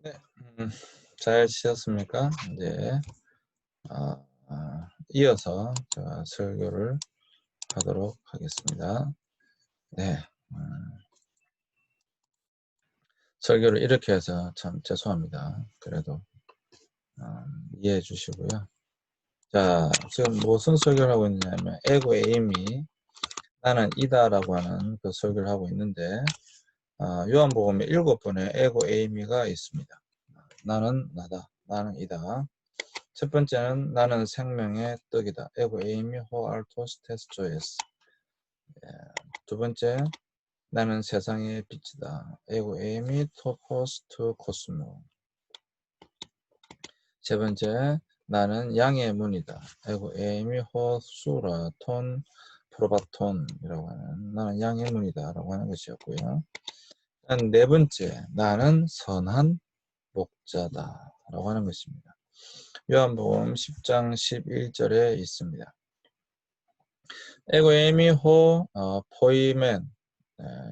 네, 잘 지냈습니까? 이제 이어서 제가 설교를 하도록 하겠습니다. 네, 음, 설교를 이렇게 해서 참 죄송합니다. 그래도 이해해 주시고요. 자, 지금 무슨 설교를 하고 있느냐면 에고 에임이 나는 이다라고 하는 그 설교를 하고 있는데 요한복음에 7번의 에고 에이미가 있습니다. 나는 나다, 나는 이다. 첫 번째는 나는 생명의 떡이다. 에고 에이미 호 알토스 테스조에스. 두 번째, 나는 세상의 빛이다. 에고 에이미 토포스 투 코스모. 세 번째, 나는 양의 문이다. 에고 에이미 호 수라 톤 프로바톤이라고 하는 나는 양의 문이다 라고 하는 것이었고요. 네 번째, 나는 선한 목자다 라고 하는 것입니다. 요한복음 10장 11절에 있습니다. 에고 에미 호 포이멘,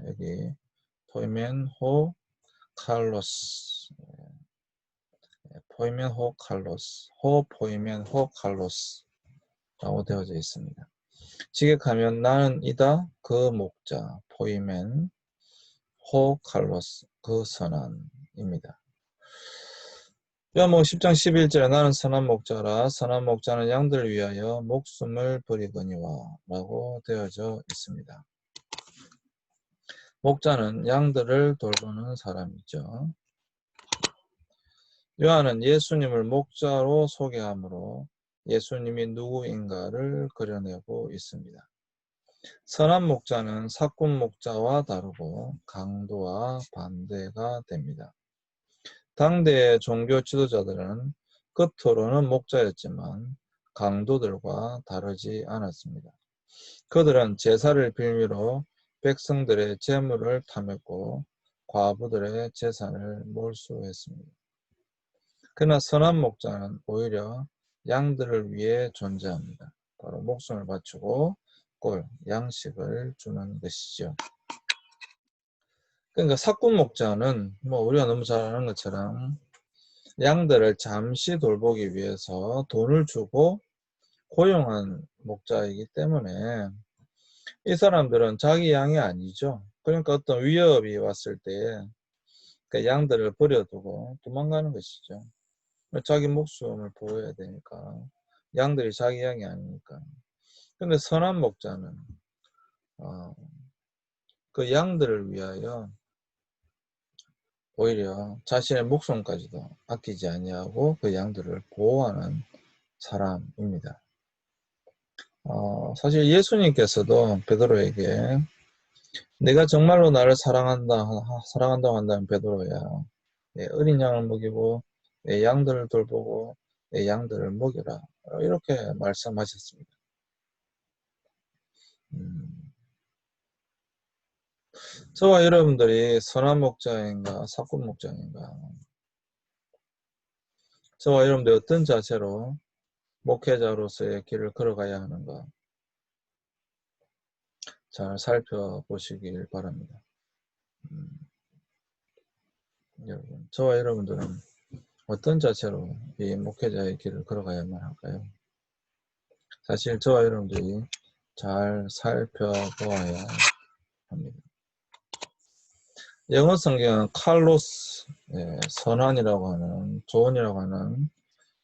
여기 포이멘 호 칼로스, 포이멘 호 칼로스, 호 포이멘 호 칼로스라고 되어져 있습니다. 직역하면 나는 이다 그 목자, 포이멘 호 칼로스 그 선한입니다. 요한복음 10장 11절에 나는 선한 목자라, 선한 목자는 양들을 위하여 목숨을 버리거니와 라고 되어져 있습니다. 목자는 양들을 돌보는 사람이죠. 요한은 예수님을 목자로 소개하므로 예수님이 누구인가를 그려내고 있습니다. 선한 목자는 사꾼 목자와 다르고 강도와 반대가 됩니다. 당대의 종교 지도자들은 겉으로는 목자였지만 강도들과 다르지 않았습니다. 그들은 제사를 빌미로 백성들의 재물을 탐했고 과부들의 재산을 몰수했습니다. 그러나 선한 목자는 오히려 양들을 위해 존재합니다. 바로 목숨을 바치고 꼴, 양식을 주는 것이죠. 그러니까 사꾼 목자는 우리가 너무 잘 아는 것처럼 양들을 잠시 돌보기 위해서 돈을 주고 고용한 목자이기 때문에 이 사람들은 자기 양이 아니죠. 그러니까 어떤 위협이 왔을 때 그 양들을 버려두고 도망가는 것이죠. 자기 목숨을 보호해야 되니까. 양들이 자기 양이 아니니까. 근데 선한 목자는 그 양들을 위하여 오히려 자신의 목숨까지도 아끼지 아니하고 그 양들을 보호하는 사람입니다. 사실 예수님께서도 베드로에게 내가 정말로 나를 사랑한다고 한다면 베드로야, 내 어린 양을 먹이고 내 양들을 돌보고 내 양들을 먹여라, 이렇게 말씀하셨습니다. 저와 여러분들이 선한 목자인가 사꾼 목자인가, 저와 여러분들이 어떤 자세로 목회자로서의 길을 걸어가야 하는가 잘 살펴보시길 바랍니다. 여러분, 저와 여러분들은 어떤 자세로 이 목회자의 길을 걸어가야만 할까요? 사실 저와 여러분들이 잘 살펴보아야 합니다. 영어 성경은 칼로스, 선한이라고 하는, 좋은이라고 하는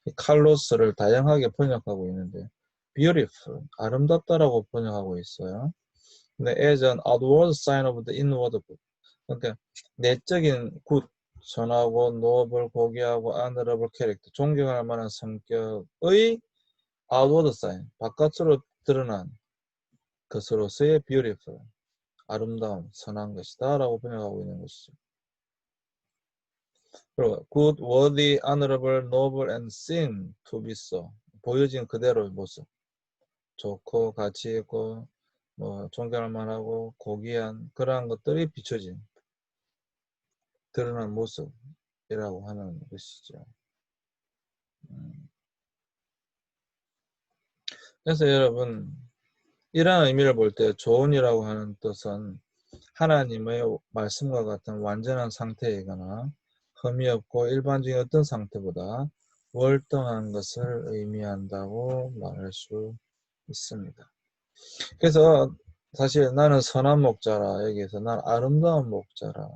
이 칼로스를 다양하게 번역하고 있는데 beautiful, 아름답다라고 번역하고 있어요. 근데 as an outward sign of the inward good, 그러니까 내적인 굿, 선하고 노블, 고귀하고 honorable character, 존경할 만한 성격의 outward sign, 바깥으로 드러난 것으로서의 beautiful, 아름다운, 선한 것이다 라고 번역하고 있는 것이죠. 그리고 good, worthy, honorable, noble, and seen to be so, 보여진 그대로의 모습, 좋고 가치 있고 존경할 만하고 고귀한 그러한 것들이 비춰진 드러난 모습이라고 하는 것이죠. 그래서 여러분, 이러한 의미를 볼 때 좋은이라고 하는 뜻은 하나님의 말씀과 같은 완전한 상태이거나 흠이 없고 일반적인 어떤 상태보다 월등한 것을 의미한다고 말할 수 있습니다. 그래서 사실 나는 선한 목자라, 여기에서 난 아름다운 목자라,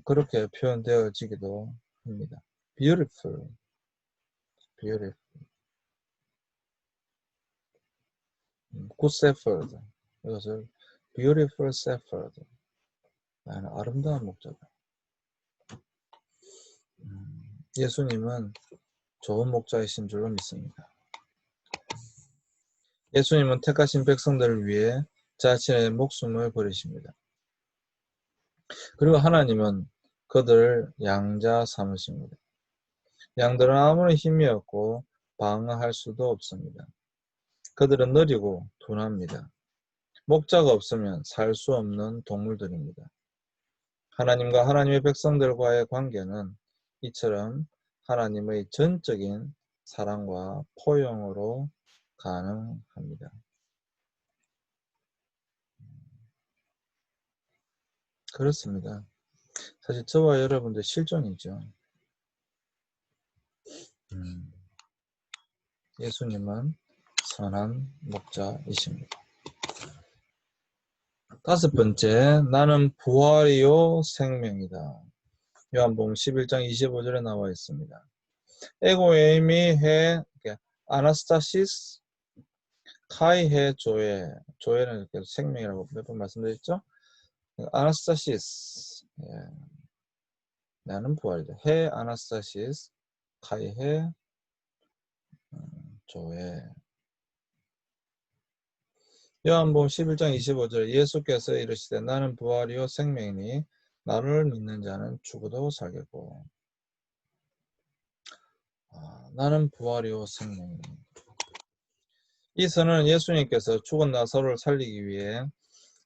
그렇게 표현되어지기도 합니다. beautiful, beautiful, good shepherd, 이것을 beautiful shepherd, 나는 아름다운 목자다. 예수님은 좋은 목자이신 줄로 믿습니다. 예수님은 택하신 백성들을 위해 자신의 목숨을 버리십니다. 그리고 하나님은 그들을 양자 삼으십니다. 양들은 아무런 힘이 없고 방어할 수도 없습니다. 그들은 느리고 둔합니다. 목자가 없으면 살 수 없는 동물들입니다. 하나님과 하나님의 백성들과의 관계는 이처럼 하나님의 전적인 사랑과 포용으로 가능합니다. 그렇습니다. 사실 저와 여러분들 실존이죠. 예수님은 선한 목자이십니다. 다섯 번째, 나는 부활이요 생명이다. 요한복음 11장 25절에 나와 있습니다. 에고 에이미 해 아나스타시스 카이 해 조에, 조에는 이렇게 생명이라고 몇 번 말씀드렸죠. 아나스타시스, 나는 부활이다. 해 아나스타시스 카이 해 조에. 요한복음 11장 25절 예수께서 이르시되 나는 부활이요 생명이니 나를 믿는 자는 죽어도 살겠고. 나는 부활이요 생명이니. 이 선언은 예수님께서 죽은 나사로를 살리기 위해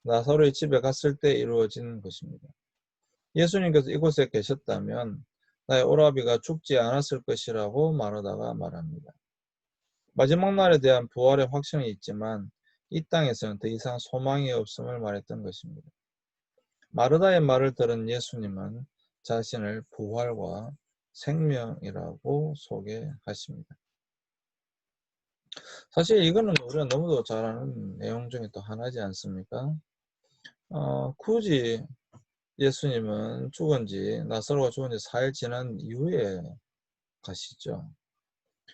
나사로의 집에 갔을 때 이루어진 것입니다. 예수님께서 이곳에 계셨다면 나의 오라비가 죽지 않았을 것이라고 말하다가 말합니다. 마지막 날에 대한 부활의 확신은 있지만 이 땅에서는 더 이상 소망이 없음을 말했던 것입니다. 마르다의 말을 들은 예수님은 자신을 부활과 생명이라고 소개하십니다. 사실 이거는 우리가 너무도 잘 아는 내용 중에 또 하나지 않습니까? 굳이 예수님은 나사로가 죽은 지 4일 지난 이후에 가시죠.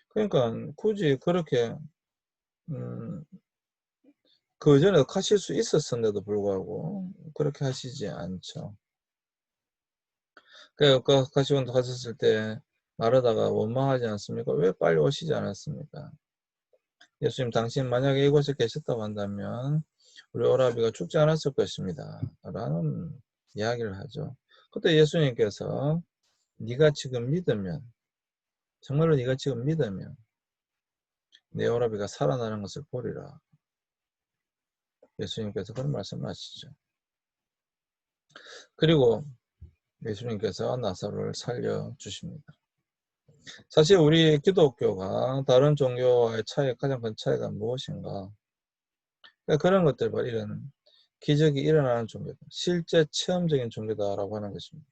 그러니까 굳이 그렇게 그 전에 가실 수 있었는데도 불구하고 그렇게 하시지 않죠. 그러니까 가시고 가셨을 때 마르다가 원망하지 않습니까? 왜 빨리 오시지 않았습니까? 예수님, 당신 만약에 이곳에 계셨다고 한다면 우리 오라비가 죽지 않았을 것입니다. 라는 이야기를 하죠. 그때 예수님께서 네가 지금 믿으면, 정말로 네가 지금 믿으면 내 오라비가 살아나는 것을 보리라. 예수님께서 그런 말씀을 하시죠. 그리고 예수님께서 나사로를 살려주십니다. 사실 우리 기독교가 다른 종교와의 가장 큰 차이가 무엇인가? 그런 것들, 이런 기적이 일어나는 종교다. 실제 체험적인 종교다라고 하는 것입니다.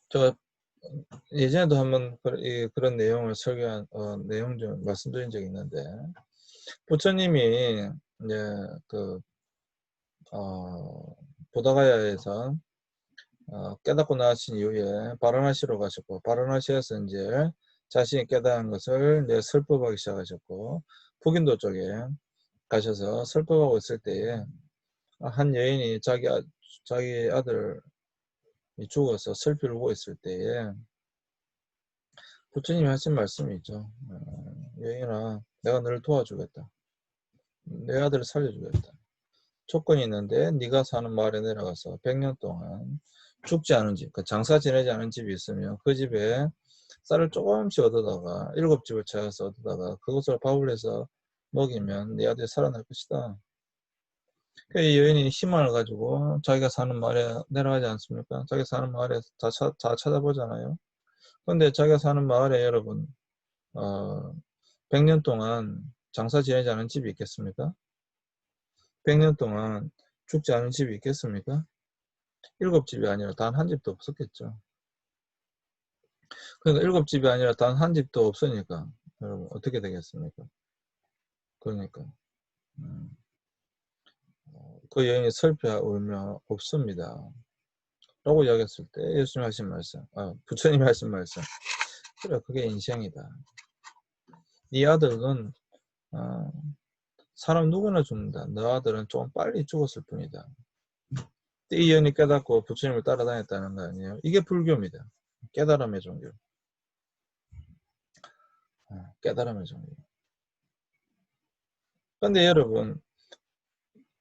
제가 예전에도 한번 그런 내용을 설교한, 내용 좀 말씀드린 적이 있는데, 부처님이 이제 보다가야에서 깨닫고 나신 이후에 바라나시로 가셨고, 바라나시에서 이제 자신이 깨달은 것을 이제 설법하기 시작하셨고, 북인도 쪽에 가셔서 설법하고 있을 때에 한 여인이 자기 아들이 죽어서 슬피를 울고 있을 때에 부처님이 하신 말씀이 있죠. 여인아, 내가 너를 도와주겠다. 내 아들을 살려주겠다. 조건이 있는데 네가 사는 마을에 내려가서 100년 동안 죽지 않은 집, 장사 지내지 않은 집이 있으면 그 집에 쌀을 조금씩 얻어다가 7집을 찾아서 얻어다가 그것을 밥을 해서 먹이면 네 아들이 살아날 것이다. 이 여인이 희망을 가지고 자기가 사는 마을에 내려가지 않습니까? 자기가 사는 마을에 다 찾아보잖아요. 그런데 자기가 사는 마을에 여러분 100년 동안 장사 지내지 않은 집이 있겠습니까? 100년 동안 죽지 않은 집이 있겠습니까? 7집이 아니라 단 한 집도 없었겠죠. 그러니까 7집이 아니라 단 한 집도 없으니까 여러분 어떻게 되겠습니까? 그러니까 그 여인이 슬피하 울며 없습니다 라고 이야기했을 때 예수님이 하신 말씀, 부처님이 하신 말씀, 그래 그게 인생이다. 네 아들은 사람 누구나 죽는다. 너 아들은 좀 빨리 죽었을 뿐이다. 이 여인이 깨닫고 부처님을 따라다녔다는 거 아니에요? 이게 불교입니다. 깨달음의 종교. 깨달음의 종교. 근데 여러분,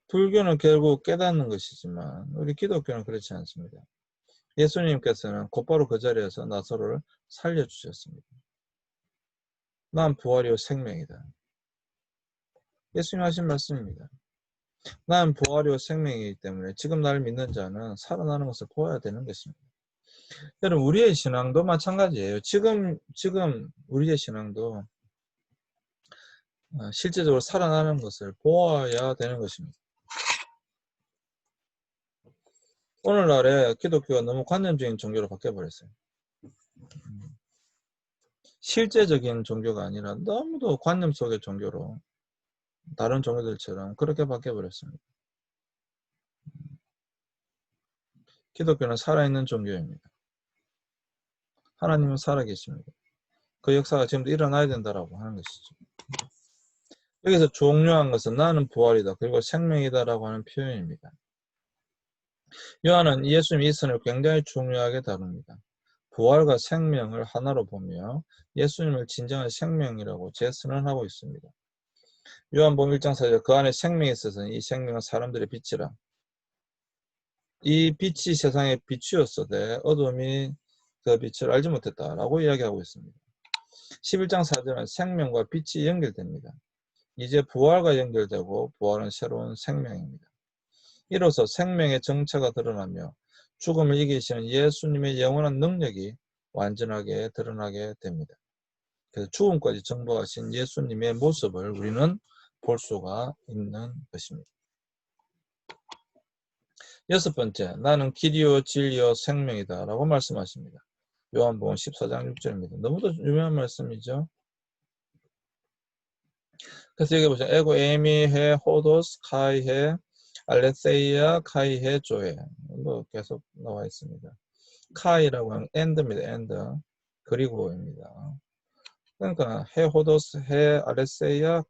불교는 결국 깨닫는 것이지만 우리 기독교는 그렇지 않습니다. 예수님께서는 곧바로 그 자리에서 나사로를 살려주셨습니다. 난 부활이요 생명이다. 예수님 하신 말씀입니다. 난 부활이요 생명이기 때문에 지금 나를 믿는 자는 살아나는 것을 보아야 되는 것입니다. 여러분 우리의 신앙도 마찬가지예요. 지금 우리의 신앙도 실제적으로 살아나는 것을 보아야 되는 것입니다. 오늘날에 기독교가 너무 관념적인 종교로 바뀌어버렸어요. 실제적인 종교가 아니라 너무도 관념 속의 종교로 다른 종교들처럼 그렇게 바뀌어버렸습니다. 기독교는 살아있는 종교입니다. 하나님은 살아계십니다. 그 역사가 지금도 일어나야 된다라고 하는 것이죠. 여기서 중요한 것은 나는 부활이다. 그리고 생명이다라고 하는 표현입니다. 요한은 예수님의 이 선을 굉장히 중요하게 다룹니다. 부활과 생명을 하나로 보며 예수님을 진정한 생명이라고 재선언하고 있습니다. 요한복음 1장 4절 그 안에 생명이 있어서 이 생명은 사람들의 빛이라. 이 빛이 세상의 빛이었으되 어둠이 그 빛을 알지 못했다라고 이야기하고 있습니다. 11장 4절은 생명과 빛이 연결됩니다. 이제 부활과 연결되고 부활은 새로운 생명입니다. 이로써 생명의 정체가 드러나며 죽음을 이기시는 예수님의 영원한 능력이 완전하게 드러나게 됩니다. 그래서 죽음까지 정복하신 예수님의 모습을 우리는 볼 수가 있는 것입니다. 여섯 번째, 나는 길이요 진리요 생명이다 라고 말씀하십니다. 요한복음 14장 6절입니다. 너무도 유명한 말씀이죠. 그래서 여기 보시면 에고 에미 해 호도스 카이 해 알레세이아 카이 해 조에 뭐 계속 나와 있습니다. 카이라고 하는 엔드입니다. 엔드 그리고입니다. 그러니까 해 호도스 해 알레세이아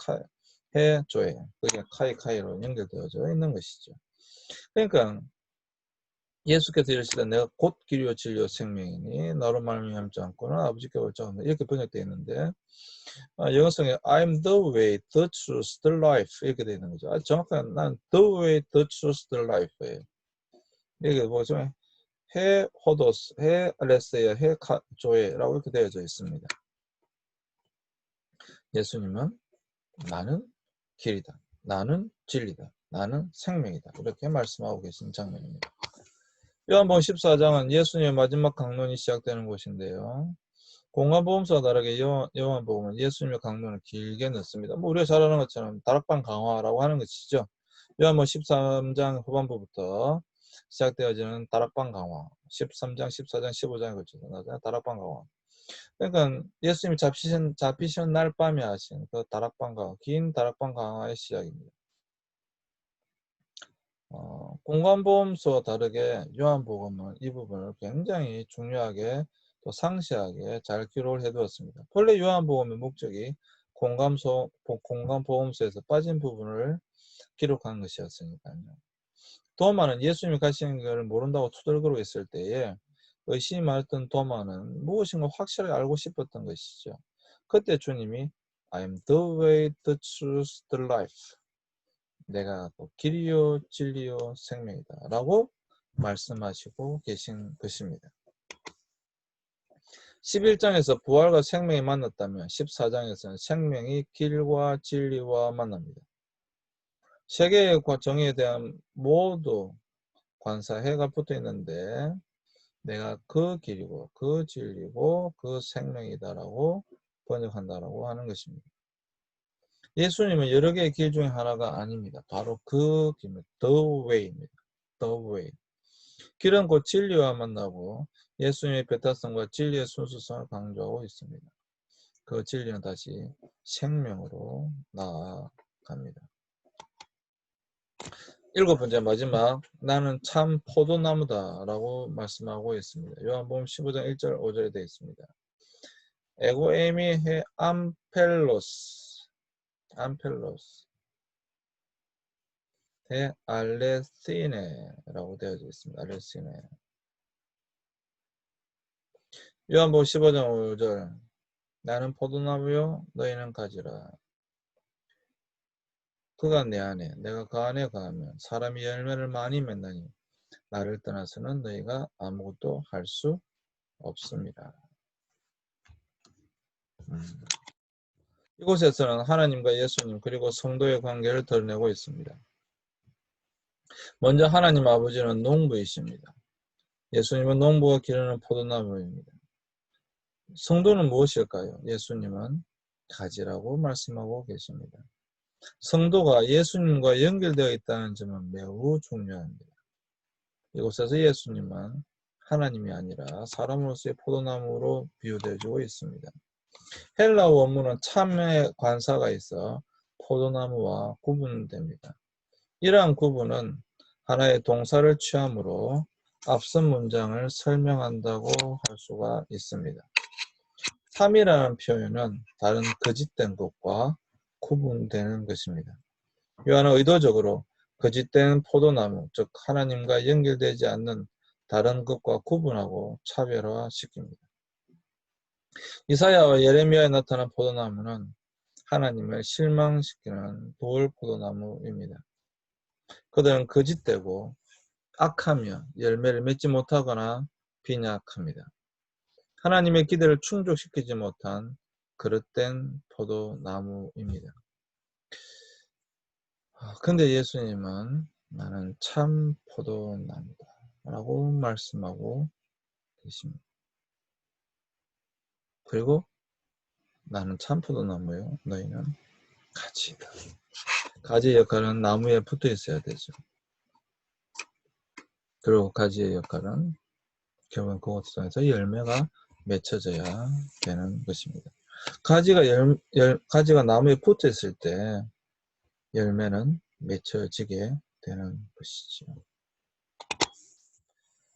해 조에 그게 카이로 연결되어져 있는 것이죠. 그러니까 예수께서 이르시되 내가 곧 길이요 진리요 생명이니 나로 말미암지 않고는 아버지께 올 자가 없다. 이렇게 번역되어 있는데 영어성에 I'm the way, the truth, the life 이렇게 되어 있는 거죠. 정확한 난 the way, the truth, the life예요. 이게 뭐죠? 해 호도스, 해 알레스야, 해 조에라고 이렇게 되어져 있습니다. 예수님은 나는 길이다. 나는 진리다. 나는 생명이다. 이렇게 말씀하고 계신 장면입니다. 요한복음 14장은 예수님의 마지막 강론이 시작되는 곳인데요. 공관보험서와 다르게 요한복음은 예수님의 강론을 길게 넣습니다. 뭐 우리가 잘 아는 것처럼 다락방 강화라고 하는 것이죠. 요한복음 13장 후반부부터 시작되어지는 다락방 강화, 13장, 14장, 15장에 걸쳐서 나타나는 다락방 강화. 그러니까 예수님이 잡히신 날 밤에 하신 그 다락방 강화, 긴 다락방 강화의 시작입니다. 공관보험서와 다르게 요한복음은 이 부분을 굉장히 중요하게 또 상세하게 잘 기록을 해두었습니다. 본래 요한복음의 목적이 공관보험서에서 빠진 부분을 기록한 것이었으니까요. 도마는 예수님이 가시는 것을 모른다고 투덜거리고 있을 때에 의심이 많았던 도마는 무엇인가 확실하게 알고 싶었던 것이죠. 그때 주님이 I am the way, the truth, the life. 내가 길이요 진리요 생명이다 라고 말씀하시고 계신 것입니다. 11장에서 부활과 생명이 만났다면 14장에서는 생명이 길과 진리와 만납니다. 세계의 정의에 대한 모두 관사해가 붙어 있는데 내가 그 길이고 그 진리고 그 생명이다라고 번역한다라고 하는 것입니다. 예수님은 여러 개의 길 중에 하나가 아닙니다. 바로 그 길입니다. The way입니다. The way. 길은 곧 진리와 만나고 예수님의 배타성과 진리의 순수성을 강조하고 있습니다. 그 진리는 다시 생명으로 나아갑니다. 7번째 마지막, 나는 참 포도나무다 라고 말씀하고 있습니다. 요한복음 15장 1절 5절에 되어 있습니다. 에고 에이미 해 암펠로스 해 알레시네라고 되어져 있습니다. 알레시네. 요한복음 15장 5절, 나는 포도나무요 너희는 가지라. 그가 내 안에 내가 그 안에 거하면 사람이 열매를 많이 맺나니 나를 떠나서는 너희가 아무것도 할 수 없습니다. 이곳에서는 하나님과 예수님 그리고 성도의 관계를 드러내고 있습니다. 먼저 하나님 아버지는 농부이십니다. 예수님은 농부가 기르는 포도나무입니다. 성도는 무엇일까요? 예수님은 가지라고 말씀하고 계십니다. 성도가 예수님과 연결되어 있다는 점은 매우 중요합니다. 이곳에서 예수님은 하나님이 아니라 사람으로서의 포도나무로 비유되어지고 있습니다. 헬라 원문은 참의 관사가 있어 포도나무와 구분됩니다. 이러한 구분은 하나의 동사를 취함으로 앞선 문장을 설명한다고 할 수가 있습니다. 참이라는 표현은 다른 거짓된 것과 구분되는 것입니다. 요한은 의도적으로 거짓된 포도나무, 즉 하나님과 연결되지 않는 다른 것과 구분하고 차별화시킵니다. 이사야와 예레미야에 나타난 포도나무는 하나님을 실망시키는 돌 포도나무입니다. 그들은 거짓되고 악하며 열매를 맺지 못하거나 빈약합니다. 하나님의 기대를 충족시키지 못한 그릇된 포도나무입니다. 근데 예수님은 나는 참 포도나무다 라고 말씀하고 계십니다. 그리고 나는 참 포도나무요 너희는 가지다. 가지의 역할은 나무에 붙어 있어야 되죠. 그리고 가지의 역할은 결국 그것을 통해서 열매가 맺혀져야 되는 것입니다. 가지가 나무에 붙어 있을 때 열매는 맺혀지게 되는 것이죠.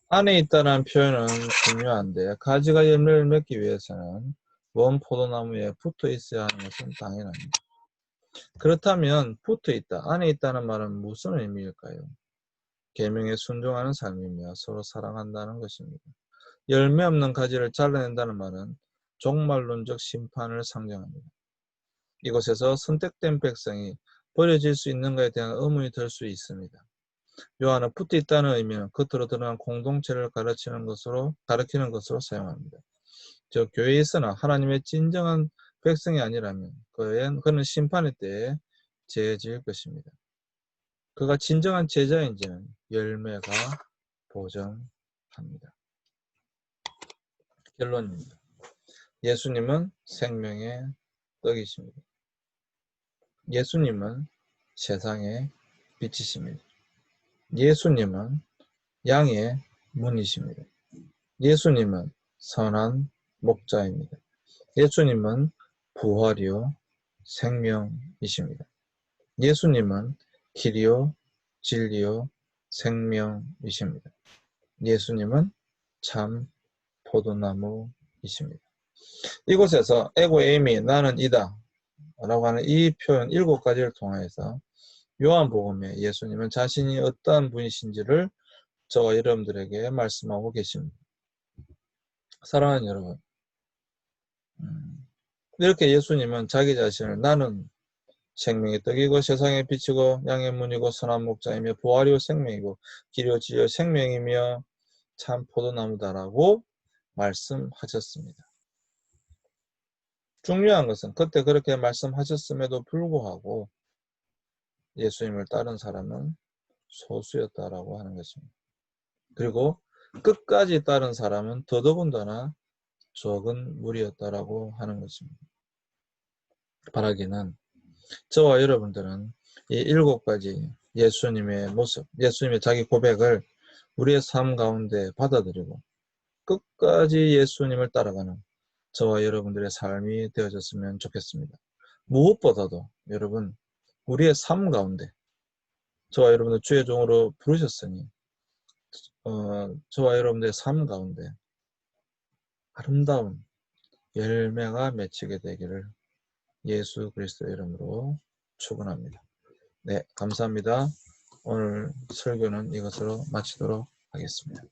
안에 있다는 표현은 중요한데 가지가 열매를 맺기 위해서는 원 포도나무에 붙어 있어야 하는 것은 당연합니다. 그렇다면 붙어 있다, 안에 있다는 말은 무슨 의미일까요? 계명에 순종하는 삶이며 서로 사랑한다는 것입니다. 열매 없는 가지를 잘라낸다는 말은 종말론적 심판을 상징합니다. 이곳에서 선택된 백성이 버려질 수 있는가에 대한 의문이 들 수 있습니다. 요한은 붙어 있다는 의미는 겉으로 드러난 공동체를 가리키는 것으로 사용합니다. 즉 교회에 있으나 하나님의 진정한 백성이 아니라면 그는 심판의 때에 제해질 것입니다. 그가 진정한 제자인지는 열매가 보정합니다. 결론입니다. 예수님은 생명의 떡이십니다. 예수님은 세상의 빛이십니다. 예수님은 양의 문이십니다. 예수님은 선한 목자입니다. 예수님은 부활이요 생명이십니다. 예수님은 길이요 진리요 생명이십니다. 예수님은 참 포도나무이십니다. 이곳에서 에고 에이미 나는 이다 라고 하는 이 표현 7가지를 통해서 요한복음에 예수님은 자신이 어떠한 분이신지를 저와 여러분들에게 말씀하고 계십니다. 사랑하는 여러분, 이렇게 예수님은 자기 자신을 나는 생명의 떡이고 세상의 빛이고 양의 문이고 선한 목자이며 부활이요 생명이고 길이요 진리요 생명이며 참 포도나무다라고 말씀하셨습니다. 중요한 것은 그때 그렇게 말씀하셨음에도 불구하고 예수님을 따른 사람은 소수였다라고 하는 것입니다. 그리고 끝까지 따른 사람은 더더군다나 적은 무리였다라고 하는 것입니다. 바라기는 저와 여러분들은 이 7가지 예수님의 모습, 예수님의 자기 고백을 우리의 삶 가운데 받아들이고 끝까지 예수님을 따라가는 저와 여러분들의 삶이 되어졌으면 좋겠습니다. 무엇보다도 여러분, 우리의 삶 가운데 저와 여러분들 주의 종으로 부르셨으니 저와 여러분들의 삶 가운데 아름다운 열매가 맺히게 되기를 예수 그리스도의 이름으로 축원합니다. 네, 감사합니다. 오늘 설교는 이것으로 마치도록 하겠습니다.